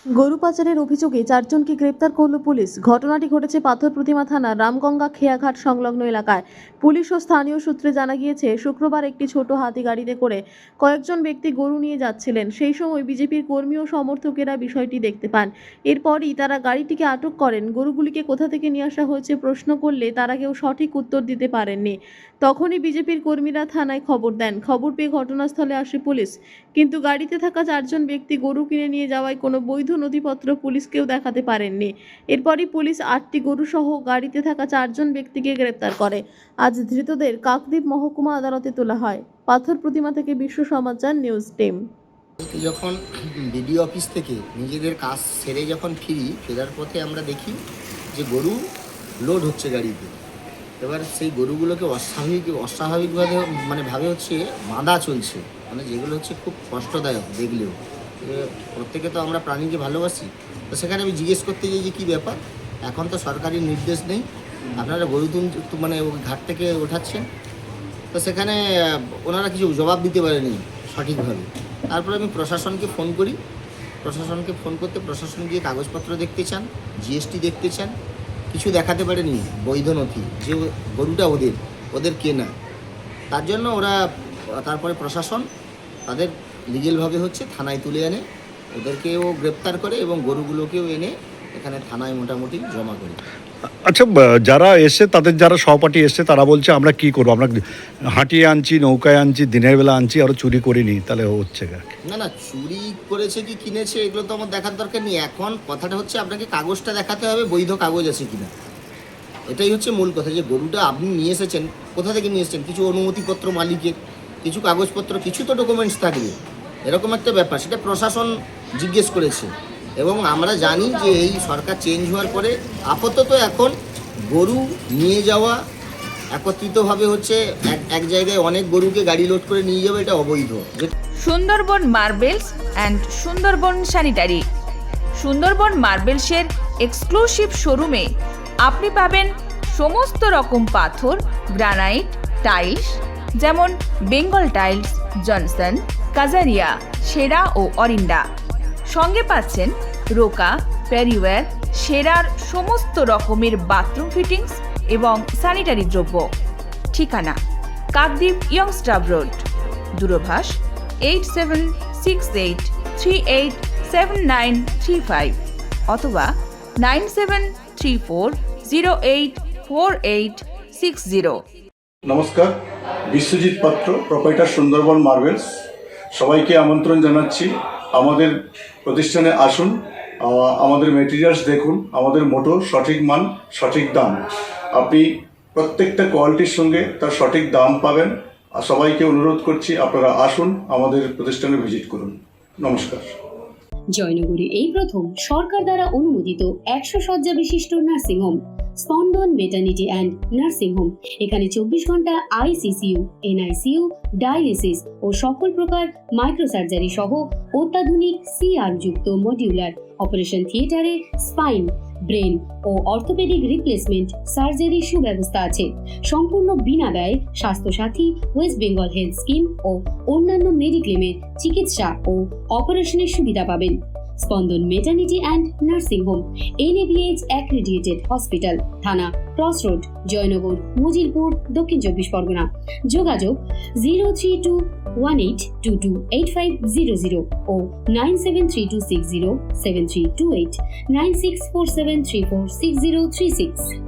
গরু পাচারের অভিযোগে 4 জনকে গ্রেপ্তার করল পুলিশ। ঘটনাটি ঘটেছে পাথর প্রতিমা থানার রামগঙ্গা খেয়াঘাট সংলগ্ন এলাকায়। পুলিশ ও স্থানীয় সূত্রে জানা গিয়েছে, শুক্রবার একটি ছোট হাতি গাড়িতে করে কয়েকজন ব্যক্তি গরু নিয়ে যাচ্ছিলেন। সেই সময় বিজেপির কর্মী ও সমর্থকেরা বিষয়টি দেখতে পান। এরপরই তারা গাড়িটিকে আটক করেন। গরুগুলিকে কোথা থেকে নিয়ে আসা হয়েছে প্রশ্ন করলে তারা কেউ সঠিক উত্তর দিতে পারেননি। তখনই বিজেপির কর্মীরা থানায় খবর দেন। খবর পেয়ে ঘটনাস্থলে আসে পুলিশ, কিন্তু গাড়িতে থাকা 4 জন ব্যক্তি গরু কিনে নিয়ে যাওয়ায় কোনো বৈধ নথিপত্র পুলিশকেও দেখাতে পারেননি। এরপরই পুলিশ 8টি গরু সহ গাড়িতে থাকা 4 জন ব্যক্তিকে গ্রেপ্তার করে। আজ ধৃতদের কাকদ্বীপ মহকুমা আদালতে তোলা হয়। পাথর প্রতিমা থেকে বিশ্ব সমাচার নিউজ টিম। যখন বিডিও অফিস থেকে নিজেদের কাজ সেরে যখন ফেরার পথে আমরা দেখি যে গরু লোড হচ্ছে গাড়িতে। এবার সেই গরুগুলোকে অস্বাভাবিকভাবে ভাবে হচ্ছে বাঁধা চলছে, যেগুলো হচ্ছে খুব কষ্টদায়ক দেখলেও। প্রত্যেকে তো আমরা প্রাণীকে ভালোবাসি, তো সেখানে আমি জিজ্ঞেস করতে যাই যে কী ব্যাপার, এখন তো সরকারি নির্দেশ নেই, আপনারা গরু ঘাট থেকে ওঠাচ্ছেন। তো সেখানে ওনারা কিছু জবাব দিতে পারেনি সঠিকভাবে। তারপরে আমি প্রশাসনকে ফোন করি। প্রশাসনকে ফোন করতে প্রশাসন গিয়ে কাগজপত্র দেখতে চান, জিএসটি দেখতে চান, কিছু দেখাতে পারেনি বৈধ নথি যে গরুটা ওদের কেনা। তার জন্য তারপরে প্রশাসন তাদের লিগেলভাবে হচ্ছে থানায় তুলে আনে, ওদেরকেও গ্রেপ্তার করে এবং গরুগুলোকেও এনে এখানে থানায় মোটামুটি জমা করে। আচ্ছা, যারা এসে তাদের যারা সহপাঠী এসছে তারা বলছে আমরা কি করবো, আমরা হাঁটিয়ে আনছি, নৌকায় আনছি, দিনের বেলা আনছি, আরও চুরি করিনি, তাহলে হচ্ছে না চুরি করেছে কি কিনেছে এগুলো তো আমার দেখার দরকার নেই। এখন কথাটা হচ্ছে আপনাকে কাগজটা দেখাতে হবে, বৈধ কাগজ আছে কিনা। এটাই হচ্ছে মূল কথা, যে গরুটা আপনি নিয়ে এসেছেন, কোথা থেকে নিয়ে এসেছেন, কিছু অনুমতিপত্র মালিকের, কিছু কাগজপত্র, কিছু তো ডকুমেন্টস থাকবে, এরকম একটা ব্যাপার। সেটা প্রশাসন জিজ্ঞেস করেছে এবং আমরা জানি যে এই সরকার চেঞ্জ হওয়ার পরে আপাতত এখন গরু নিয়ে যাওয়া একত্রিতভাবে হচ্ছে এক জায়গায় অনেক গরুকে গাড়ি লোড করে নিয়ে যাবে, এটা অবৈধ। Sundarban marbles and Sundarban sanitary. Sundarban মার্বেলসের এক্সক্লুসিভ শোরুমে আপনি পাবেন সমস্ত রকম পাথর, গ্রানাইট, টাইলস, যেমন বেঙ্গল টাইলস, জনসন, কাজারিয়া, সেরা ও অরিন্ডা। সঙ্গে পাচ্ছেন রোকা, প্যারিওয়্যার, সেরার সমস্ত রকমের বাথরুম ফিটিংস এবং স্যানিটারি দ্রব্য। ঠিকানা কাকদ্বীপ ইয়ংস্টার রোড, দূরভাষ 8768387935 অথবা 9734084860। নমস্কার, বিশ্বজিৎ পাত্র, প্রোপাইটার সুন্দরবন মার্বেলস। সবাইকে আমন্ত্রণ জানাচ্ছি আমাদের প্রতিষ্ঠানে আসুন, আমাদের মেটেরিয়ালস দেখুন। আমাদের মোটো সঠিক মান, সঠিক দাম। আপনি প্রত্যেকটা কোয়ালিটির সঙ্গে তার সঠিক দাম পাবেন। আর সবাইকে অনুরোধ করছি আপনারা আসুন, আমাদের প্রতিষ্ঠানে ভিজিট করুন। নমস্কার। জয়নগরে এই প্রথম সরকার দ্বারা অনুমোদিত 100 শয্যা বিশিষ্ট নার্সিংহোম স্পন্দন মেটার্নিটি অ্যান্ড নার্সিং হোম। এখানে 24 ঘন্টা আইসিসিইউ, এনআইসিইউ, ডায়ালিসিস ও সকল প্রকার মাইক্রোসার্জারি সহ অত্যাধুনিক সিআর যুক্ত মডিউলার অপারেশন থিয়েটারে স্পাইন, ব্রেন ও অর্থোপেডিক রিপ্লেসমেন্ট সার্জারির সুব্যবস্থা আছে। সম্পূর্ণ বিনা ব্যয় Swasthyasathi, West Bengal health scheme ও অন্যান্য মেডিক্লেমের চিকিৎসা ও অপারেশনের সুবিধা পাবেন। Spandan maternity and nursing home, NABH accredited hospital, Thana cross road, Joynagar, Majilpur, Dakshin 24 Pargana. যোগাযোগ 0321822850 ও 9732607328, 9647346036।